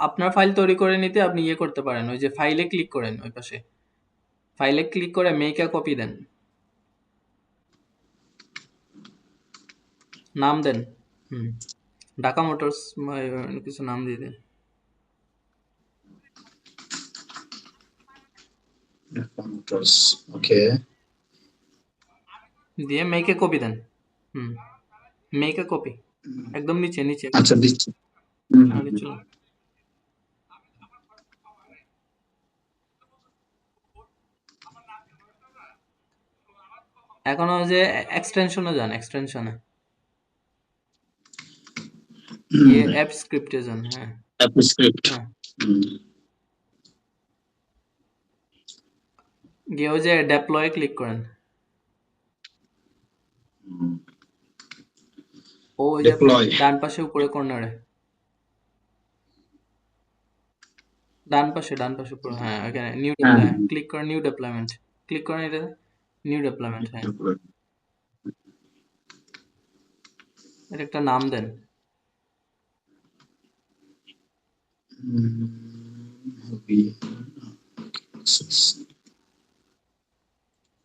আপনার ফাইল তৈরি করে নিতে আপনি ইয়ে করতে পারেন, ওই যে ফাইলে ক্লিক করেন ওই পাশে, ফাইলে ক্লিক করে মেক এ কপি দেন, নাম দেন। ঢাকা মোটরস কিছু নাম দিয়ে দেন, Motors. Okay. দিয়ে মেক এ কপি দেন। মেক এ কপি একদম নিচে নিচে আচ্ছা দিচ্ছি। হুম, আগে চলুন। এখন ওই যে এক্সটেনশনে যান, এক্সটেনশনে গিয়ে অ্যাপ স্ক্রিপ্টে যান। হ্যাঁ AppleScript. হ্যাঁ, হুম, গিয়ে ওই যে ডেপ্লয়ে ক্লিক করেন। হুম। ও ওই যে Deploy. ডান পাশে উপরে কর্নারে, ডান পাশে উপরে, হ্যাঁ এখানে নিউ হ্যাঁ, ডেপ্লয় ক্লিক করেন, নিউ ডেপ্লয়মেন্ট ক্লিক করেন, এটা নিউ ডেপ্লয়মেন্ট। হ্যাঁ, এটা একটা নাম দেন।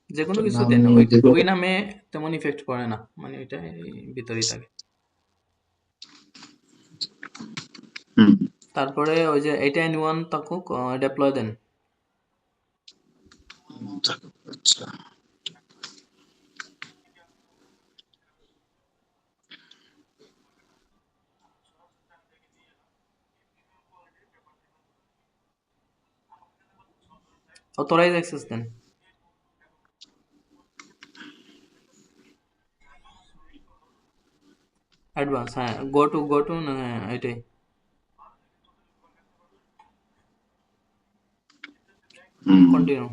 যে কোনো কিছু দেন, ওই নামে তেমন ইফেক্ট পড়ে না, মানে এটা ভিতরেই থাকে। তারপরে ওই যে এটা N1 থাকুক, ডেপ্লয় দেন। আচ্ছা, অথরাইজ অ্যাক্সেস দেন। অ্যাডভান্স, হ্যাঁ গো টু না, হ্যাঁ এটাই। কন্টিনিউ।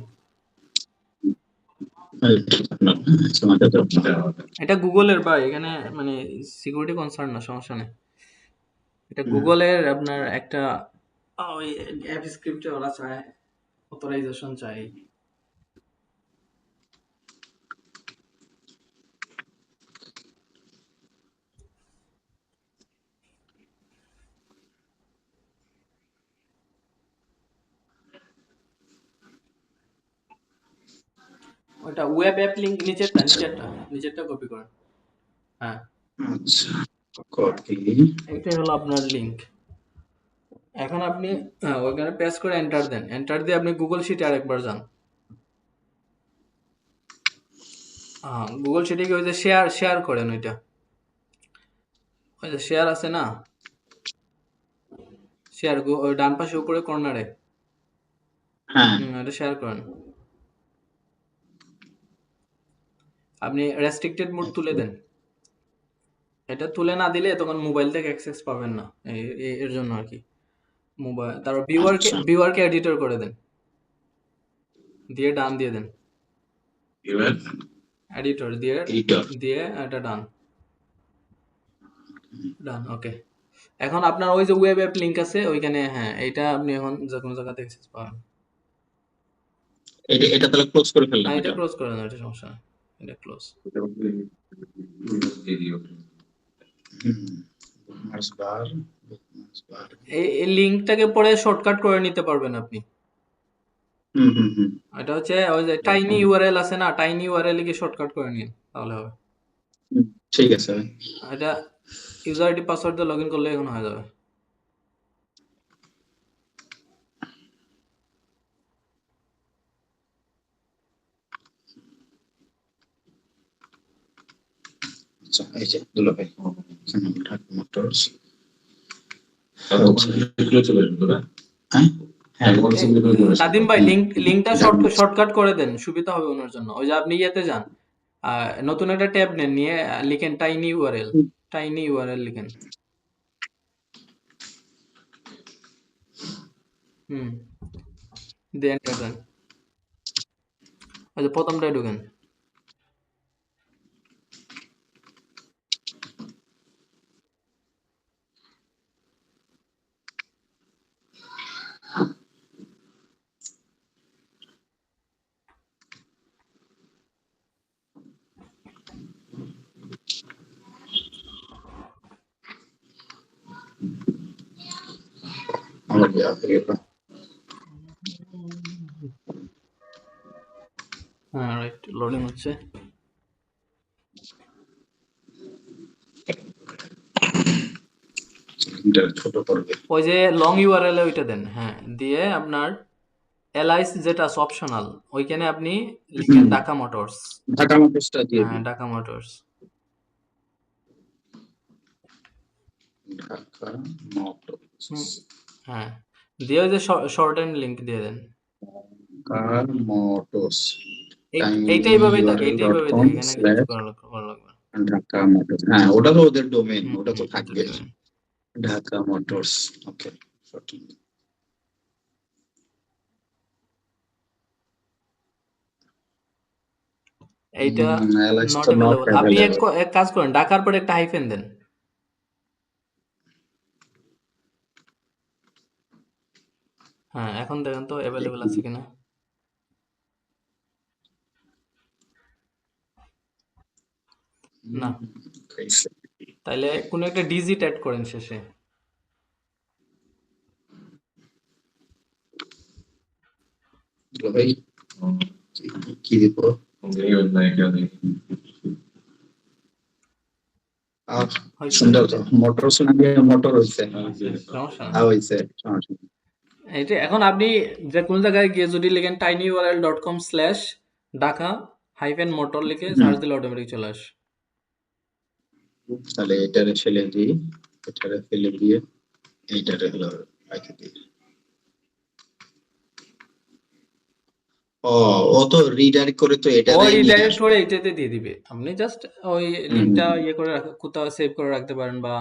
এটা গুগলের ভাই, এখানে মানে সিকিউরিটি কনসার্ন না, সমস্যা নেই। এটা গুগলের আপনার একটা ওই অ্যাপ স্ক্রিপ্টে ওরা চায়, অথরাইজেশন চাই। ওটা ওয়েব অ্যাপ লিংক নিচেরটা কপি করেন। হ্যাঁ, আচ্ছা, কপি। এটাই হলো আপনার লিংক। এখন আপনি ওইখানে প্রেস করে এন্টার দেন, এন্টার দিয়ে আপনি গুগল শিটে আরেকবার যান। গুগল শিটে গিয়ে ওই যে শেয়ার করেন, ওই যে শেয়ার আছে না, শেয়ার ওই ডান পাশে উপরে কর্নারে, হ্যাঁ, এটা শেয়ার করেন। আপনি রেস্ট্রিক্টেড মোড তুলে দেন। এটা তুলে না দিলে তখন মোবাইল থেকে অ্যাক্সেস পাবেন না, এর জন্য আর কি। মোবাইল, তারপর আচ্ছা, ভিউয়ারকে এডিটর করে দেন, দিয়ে ডান দিয়ে দেন, এডিটর দিয়ে এডিটর। এটা ডান, ওকে। এখন আপনার ওই যে ওয়েব অ্যাপ লিংক আছে ওইখানে, হ্যাঁ এটা আপনি এখন যে কোনো জায়গাতে অ্যাক্সেস পাবেন। এটা তাহলে ক্লোজ করে ফেললাম এটা এটা। ক্লোজ করে দেন, এটা সমস্যা নেই, এটা ক্লোজ। মার্স বার। এই লিংকটাকে পরে শর্টকাট করে নিতে পারবেন আপনি। এটা হচ্ছে ওই যে টাইনি ইউআরএল আছে না, টাইনি ইউআরএল কি শর্টকাট করে নিন, তাহলে হবে। ঠিক আছে। এটা ইউজার আইডি পাসওয়ার্ড দিয়ে লগইন করলে এখন হয়ে যাবে। আচ্ছা, এই যে দুলাভাই, ঢাকা মোটরস। নাদিম ভাই লিংকটা শর্টকাট করে দেন, সুবিধা হবে ওনার জন্য। ওই যে আপনি ইয়েতে যান, নতুন একটা ট্যাব নেন, নিয়ে লিখেন টাইনি ইউআরএল লিখেন। দিয়ে এন্টার দেন। ওই যে প্রথমটায় ঢুকেন। লোডিং হচ্ছে। ছোট করবে। ওই যে লং ইউআরএল এ ওইটা দেন, হ্যাঁ, দিয়ে আপনার এলআইসি যেটা আছে অপশনাল, ওইখানে আপনি লিখেন ঢাকা মোটরস। ঢাকা মোটরসটা দিয়ে হ্যাঁ, দিই। ঢাকা মোটরস। ঢাকা মোটরস। হ্যাঁ, দিয়ে ওই যে শর্ট এন্ড লিংক দিয়ে দেন। ঢাকা মোটরস এইটা এইভাবেই থাকে, এইটা এইভাবেই থাকে, এখানে কিছু tinyurl.com/ঢাকা করা লাগবে না। মোটরস। হ্যাঁ, ওটা তো ওদের ডোমেইন, ওটা তো এটা থাকবে। domain। ঢাকা মোটরস, ওকে, সঠিক। এইটা LX নট তো not অ্যাভেলেবল। আপনি available। এক কাজ করেন, ঢাকার পরে একটা হাইফেন দেন। হ্যাঁ, এখন দেখেন তো অ্যাভেলেবল আছে কিনা। না, তাইলে কোনো একটা ডিজিট অ্যাড করেন শেষে। ভাই কি দিব? হয়েছে? সুন্দর তো, মোটরস না দিয়ে মোটর হইছে। সমস্যা না। হইছে, সমস্যা নেই। এইটা এখন আপনি যে কোনো জায়গায় গিয়ে যদি লিখেন tinyurl.com/ঢাকা-মোটর লিখে সার্চ দিলে অটোমেটিক চলে আসে। তাহলে এটারে ফেলে দিই, এটারে ফেলে দিয়ে এইটারে হলো রাখি দিই। ও তো রিডাইরেক্ট করে তো ও এটারে নিয়ে রিডাইরেক্ট আসবে। করে এটাতে দিয়ে দিবে। আপনি জাস্ট ওই লিংকটা ইয়ে করে কোথাও সেভ করে রাখতে পারেন বা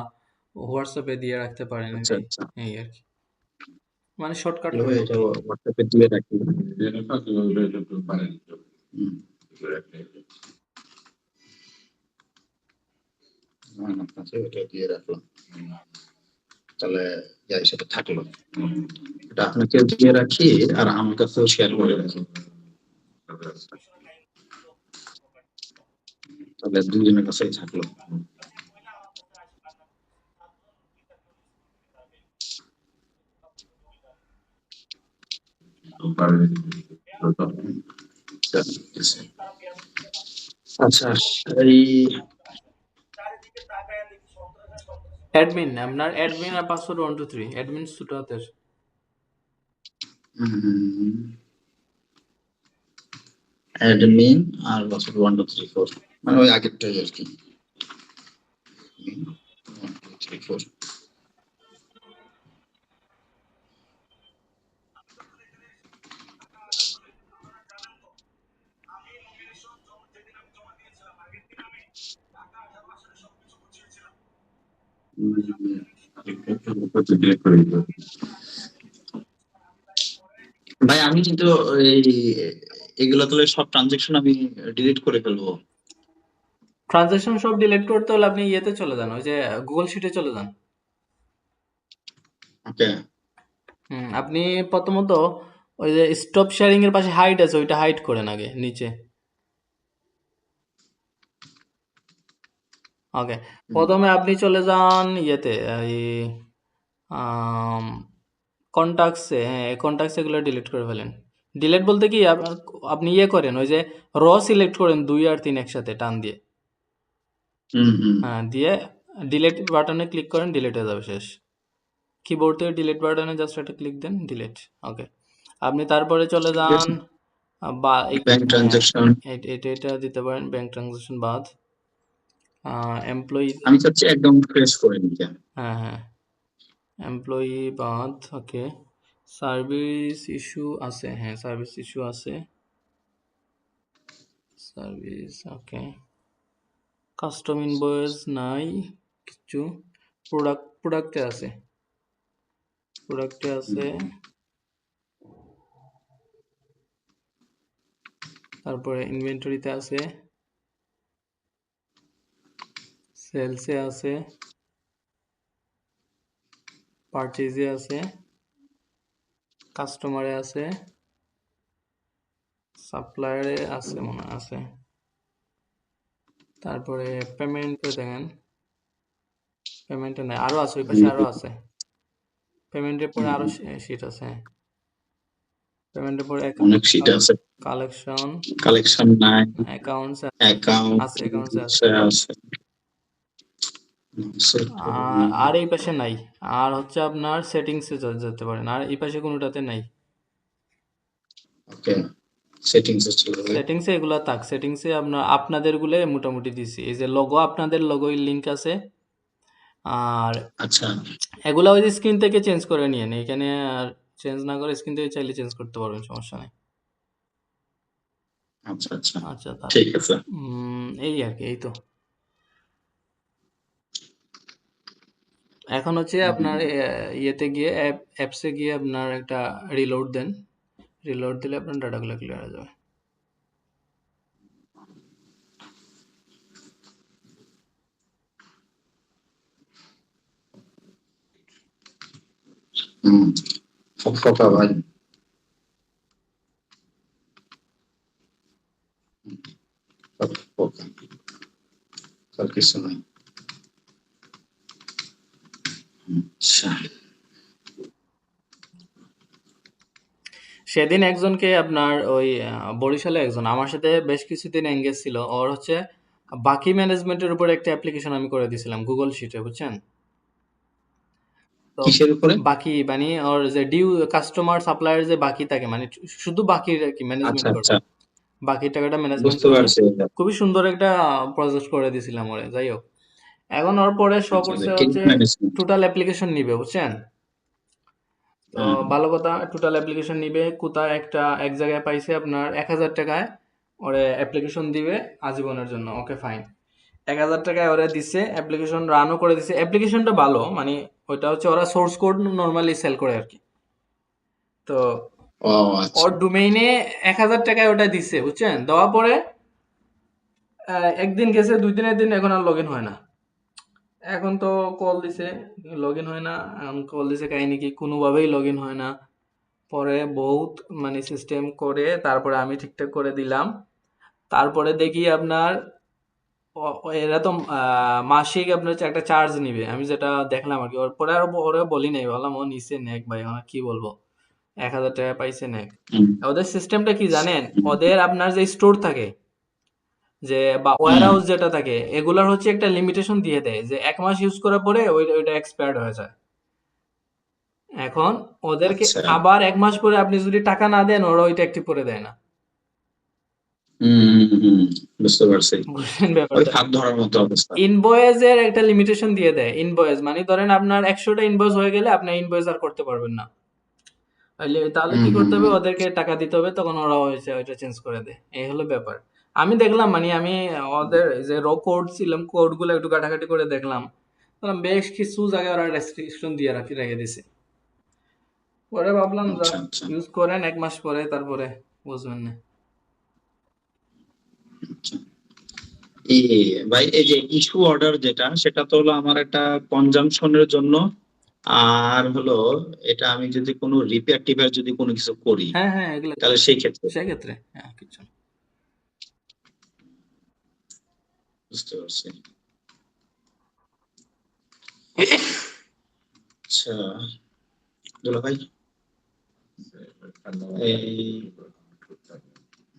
হোয়াটসঅ্যাপে দিয়ে রাখতে পারেন আর আচ্ছা কি। আচ্ছা, এই আর কি, মানে শর্টকাট তাহলে করে আর এটা কি। হোয়াটসঅ্যাপে দিয়ে রাখি। হুম, আমার কাছে এটা দিয়ে রাখলাম, তাহলে যা হিসেবে থাকলো। এটা আপনাকে দিয়ে রাখি আর আমার কাছেও শেয়ার করে রাখি, তাহলে দুজনের কাছেই থাকলো। আচ্ছা, এই অ্যাডমিন, আপনার অ্যাডমিন আর পাসওয়ার্ড 1 2 3, অ্যাডমিন ছোট হাতের। অ্যাডমিন আর পাসওয়ার্ড 1 2 3 4, মানে ওই আগেরটাই আর কি। 1 2 3 4। ভাই আমি কিন্তু এই এগুলো তাহলে সব ট্রানজেকশন আমি ডিলিট করে ফেলবো। ট্রানজাকশন সব ডিলিট করতে হলে আপনি ইয়েতে চলে যান, ওই যে গুগল শিটে চলে যান। ওকে, আপনি প্রথমত ওই যে স্টপ শেয়ারিং এর পাশে হাইড আছে, ওইটা হাইড করেন আগে নিচে। ওকে, প্রথমে আপনি চলে যান ইয়েতে, এই কন্টাক্টসে। হ্যাঁ, কন্টাক্টস এগুলো ডিলিট করে ফেলেন। ডিলিট বলতে কি, আপনি ইয়ে করেন, ওই যে সিলেক্ট করেন 2 আর 3 একসাথে টান দিয়ে। হ্যাঁ, দিয়ে ডিলিট বাটনে ক্লিক করেন, ডিলিট হয়ে যাবে শেষ। কিবোর্ড থেকে ডিলিট বাটনে জাস্ট একটা ক্লিক দেন, ডিলিট। ওকে, আপনি তারপরে চলে যান বা ব্যাংক ট্রানজেকশন এটা দিতে পারেন, ব্যাংক ট্রানজাকশন বাদ। এমপ্লয়ি, আমি চাচ্ছি একদম ফ্রেশ করে নিতে। হ্যাঁ, এমপ্লয়ি বাদ। ওকে, সার্ভিস ইস্যু আছে, হ্যাঁ সার্ভিস ইস্যু আছে, সার্ভিস। ওকে, কাস্টম ইনভয়েস নাই কিছু, প্রোডাক্টে আছে, তারপরে ইনভেন্টরিতে আছে, সেলসে আছে, পারচেজে আছে, কাস্টমারে আছে, সাপ্লায়ারে আছে মনে হয় আছে। তারপরে পেমেন্টে দেখেন, পেমেন্টে নাই, আরো আছে, ওই পাশে আরো আছে, পেমেন্টের পরে আরো শিট আছে। পেমেন্টের পরে অনেক শীট আছে, কালেকশন, কালেকশন নাই, অ্যাকাউন্টস অ্যাকাউন্ট অ্যাকাউন্টস আছে। আছে। আর এই পাশে নাই। আর হচ্ছে আপনার সেটিংসে যেতে পারেন, আর এই পাশে কোনোটাতে নাই। ওকে, সেটিংস এ চলে যাবে। সেটিংসে এগুলা থাক, সেটিংসে আপনাদের গুলো মোটামুটি দিছি। এই যে লোগো, আপনাদের লোগোর লিংক আছে। আর আচ্ছা এগুলা ওই স্ক্রিন থেকে চেঞ্জ করে নিয়েন, এখানে আর চেঞ্জ না করে স্ক্রিন থেকে চাইলে চেঞ্জ করতে পারবেন, সমস্যা নেই। আচ্ছা আচ্ছা, আচ্ছা ঠিক আছে। এই আর কি, এই তো। এখন হচ্ছে আপনার ইয়েতে গিয়ে অ্যাপসে গিয়ে আপনার একটা রিলোড দেন, রিলোড দিলে আপনার ডাটাগুলো ক্লিয়ার হয়ে যাবে। হুম, ফটফটা ভাই। ফটফটা, আর কিছু নাই। আচ্ছা, সেদিন একজনকে আপনার ওই বরিশালে একজন আমার সাথে বেশ কিছুদিন এঙ্গেজ ছিল, ওর হচ্ছে বাকি ম্যানেজমেন্টের উপর একটা অ্যাপ্লিকেশন আমি করে দিয়েছিলাম গুগল শিটে, বুঝছেন? তো কিসের উপরে? বাকি মানে ওর যে ডিউ কাস্টমার সাপ্লায়ার যে বাকি থাকে, মানে শুধু বাকি আর কি আচ্ছা ম্যানেজমেন্ট করবে, আচ্ছা, বাকি টাকাটা ম্যানেজমেন্ট বুঝতে করবে। পারছি। খুবই সুন্দর একটা প্রজেক্ট করে দিয়েছিলাম ওরে, যাই হোক। এখন ওর পরে শো আচ্ছা, করছে ক্রেডিট হচ্ছে ম্যানেজমেন্ট। টোটাল অ্যাপ্লিকেশন নিবে, বুঝছেন? তো ভালো কথা, টোটাল অ্যাপ্লিকেশন নিবে কোথায়, একটা এক জায়গায় পাইছে আপনার 1,000 টাকায় ওরে অ্যাপ্লিকেশন দিবে আজীবনের জন্য। ওকে ফাইন, 1,000 টাকায় ওরা দিছে, অ্যাপ্লিকেশন রানও করে দিছে। অ্যাপ্লিকেশনটা ভালো, মানে ওইটা হচ্ছে ওরা সোর্স কোড নর্মালি সেল করে আর কি। তো ও আচ্ছা। ওর ডোমেইনে 1,000 টাকায় ওটা দিছে, বুঝছেন? দেওয়ার পরে একদিন গেছে, 2 দিনের দিন, এখন আর লগ ইন হয় না। এখন তো কল দিছে, লগ ইন হয় না। এখন কল দিছে, কাহিনী কি, কোনোভাবেই লগ ইন হয় না। পরে বহুত মানে সিস্টেম করে তারপরে আমি ঠিকঠাক করে দিলাম। তারপরে দেখি আপনার এরা তো মাসিক আপনার হচ্ছে একটা চার্জ নিবে, আমি যেটা দেখলাম আর কি। ওর পরে আর ওরা বলি নাই, বললাম ও নিচে নেক ভাই, আমার কি বলবো, 1,000 টাকা পাইছে নেক। হুম, ওদের সিস্টেমটা কি জানেন? হুম, ওদের আপনার যে স্টোর থাকে, যে বা ওয়্যার হুম, হাউস যেটা থাকে, এগুলার হচ্ছে একটা লিমিটেশন দিয়ে দেয় যে 1 মাস ইউজ করার পরে ওইটা এক্সপায়ার্ড হয়ে যায়। এখন ওদেরকে আচ্ছা। আবার 1 মাস পরে আপনি যদি টাকা না দেন, ওরা ওইটা অ্যাক্টিভ করে দেয় না। বুঝতে পারছি। বুঝলেন ওই ব্যাপারটা? হাত ধরার মতো অবস্থা। ইনভয়েসের একটা লিমিটেশন দিয়ে দেয়। ইনভয়েস মানে ধরেন আপনার 100টা ইনভয়েস হয়ে গেলে আপনি ইনভয়েস আর করতে পারবেন না। তাহলে কি করতে হবে, ওদেরকে টাকা দিতে হবে, তখন ওরা হয়েছে ওইটা চেঞ্জ করে দেয়। এই হলো ব্যাপার। আমি দেখলাম, মানে আমি ওদের যে র কোড ছিলাম, কোড গুলো একটু কাটাকাটি করে দেখলাম, বেশ কিছু জায়গায় ওরা রেস্ট্রিকশন দিয়ে রেখে দিছে। পরে ভাবলাম যা, আচ্ছা আচ্ছা ইউজ করেন 1 মাস পরে, তারপরে বুঝবেন না। আচ্ছা। এই ভাই, এই যে ইস্যু অর্ডার যেটা, সেটা তো হলো আমার একটা কনজাম্পশনের জন্য। আর হলো এটা আমি যদি কোনো রিপেয়ার টিপেয়ার যদি কোনো কিছু করি, হ্যাঁ হ্যাঁ, এগুলো তাহলে সেই ক্ষেত্রে। সেক্ষেত্রে হ্যাঁ কিছু না। বুঝতে পারছি। আচ্ছা দুলা ভাই, এই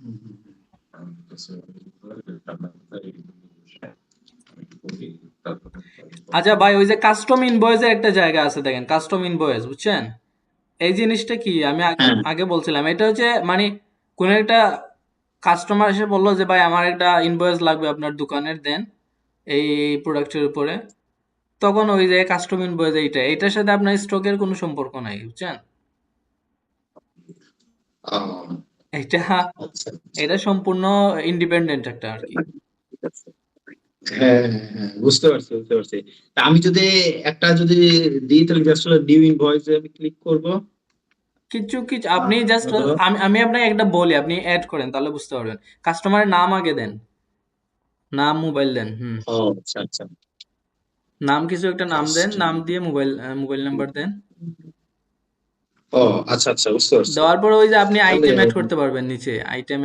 হুম, হুম, আচ্ছা ভাই, ওই যে কাস্টম ইনভয়েসের একটা জায়গা আছে, দেখেন কাস্টম ইনভয়েস, বুঝছেন? এই জিনিসটা কি, আমি আগে হ্যাঁ, আগে বলছিলাম, এটা হচ্ছে মানে কোন একটা কাস্টমার এসে বললো যে ভাই আমার একটা ইনভয়েস লাগবে আপনার দোকানের, দেন এই প্রোডাক্টের উপরে। তখন ওই যে কাস্টম ইনভয়েস, এইটার সাথে আপনার স্টকের কোনো সম্পর্ক নাই, বুঝছেন? ও, এটা আচ্ছা। এটা সম্পূর্ণ ইন্ডিপেন্ডেন্ট একটা আর কি। হ্যাঁ হ্যাঁ হ্যাঁ, বুঝতে পারছি বুঝতে পারছি। তা আমি যদি একটা যদি দিই, তাহলে জাস্ট নিউ ইনভয়েসে আমি ক্লিক করব। কিছু কিছু আপনি জাস্ট, হলো আমি আপনাকে একটা বলি, আপনি অ্যাড করেন তাহলে বুঝতে পারবেন। কাস্টমারের নাম আগে দেন, নাম মোবাইল দেন। ও আচ্ছা আচ্ছা। নাম, কিছু একটা নাম দেন, নাম কাস্টমার, দিয়ে মোবাইল মোবাইল নাম্বার দেন। ও আচ্ছা আচ্ছা, বুঝতে পারছি। দেওয়ার পরে ওই যে আপনি তাহলে আইটেম অ্যাড করতে পারবেন, নিচে আইটেম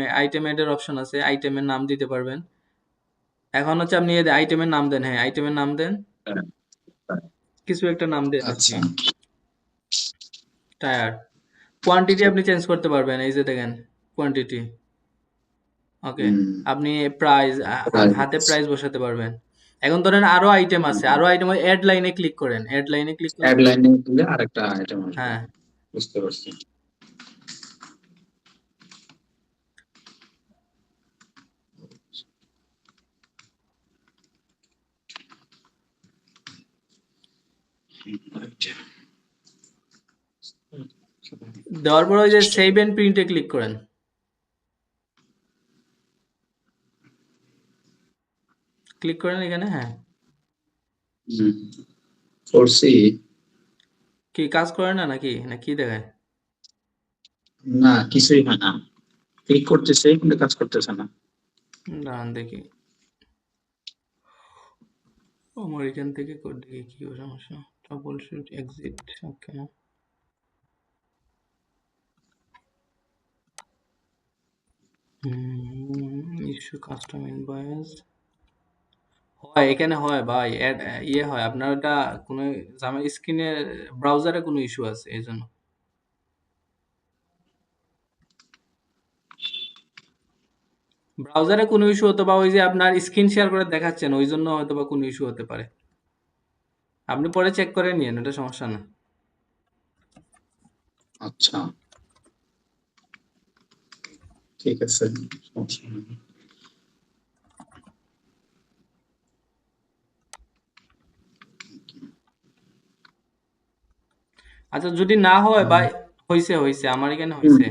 অ্যাড এর অপশন আছে, আইটেমের নাম দিতে পারবেন। এখন হচ্ছে আপনি আইটেমের নাম দেন, হ্যাঁ আইটেমের নাম দেন, হ্যাঁ, হ্যাঁ, কিছু একটা নাম দেন আর কি, আচ্ছা। টায়ার। কোয়ান্টিটি আপনি চেঞ্জ করতে পারবেন, এই যে দেখেন কোয়ান্টিটি। ওকে, আপনি প্রাইস হাতে প্রাইস প্রাইস বসাতে পারবেন। এখন ধরেন আরো আইটেম আছে, আরো আইটেম অ্যাড লাইনে ক্লিক করেন, অ্যাড লাইনে ক্লিক করেন। অ্যাড লাইনে দিলে আরেকটা আইটেম আসবে। হ্যাঁ, বুঝতে পারছি। দেওয়ার পর ওই যে সেভ এন্ড প্রিন্টে ক্লিক করেন। ক্লিক করেন এখানে। হ্যাঁ, করছি। কি কাজ করে না নাকি, না কি দেখায়? না, কিছুই হয় না। ক্লিক করতেছে কিন্তু কাজ করতেছে না। দাঁড়ান দেখি, আমার এখান থেকে কোড দেখি কি সমস্যা। Troubleshoot exit. Okay, issue custom invoice হয় এখানে, হয় ভাই, অ্যাড ইয়ে হয় আপনার ওটা কোনো স্ক্রিনে ব্রাউজারে কোনো ইস্যু আছে এই জন্য। ব্রাউজারে কোনো ইস্যু হতো, বা ওই যে আপনার স্ক্রিন শেয়ার করে দেখাচ্ছেন ওই জন্য হয়তো বা কোনো ইস্যু হতে পারে। আপনি পরে চেক করে নিন, এটা সমস্যা না। আচ্ছা, ঠিক আছে। আচ্ছা, যদি না হয় ভাই, হইছে হইছে আমার এখানে হইছে।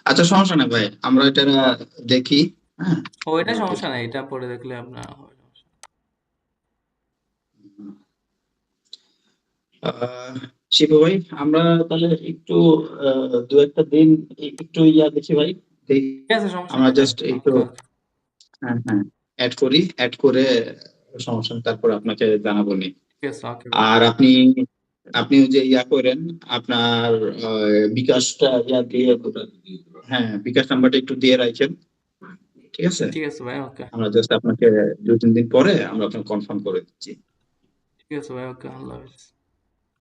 আচ্ছা, সমস্যা নাই ভাই, আমরা এটা দেখি। হ্যাঁ, ও, এটা সমস্যা নাই, এটা পরে দেখলে আপনার হয় সমস্যা। শিবু ভাই, আমরা তাহলে একটু দু একটা দিন একটু দেখি ভাই, দেখি। ঠিক আছে, সমস্যা আমরা নাই ভাই। জাস্ট একটু, ওকে ওকে, হ্যাঁ হ্যাঁ, অ্যাড করি, অ্যাড করে সমস্যা নেই, তারপর আপনাকে জানাবো নি। ঠিক আছে, ওকে ভাই। আর আপনি আপনি ওই যে করেন আপনার বিকাশটা দিয়ে, হ্যাঁ, বিকাশ নাম্বারটা একটু দিয়ে রাখেন। ঠিক আছে, ঠিক আছে ভাই, ওকে। আমরা জাস্ট আপনাকে 2-3 দিন পরে আমরা আপনাকে কনফার্ম করে দিচ্ছি। ঠিক আছে ভাই, ওকে, আল্লাহ হাফেজ।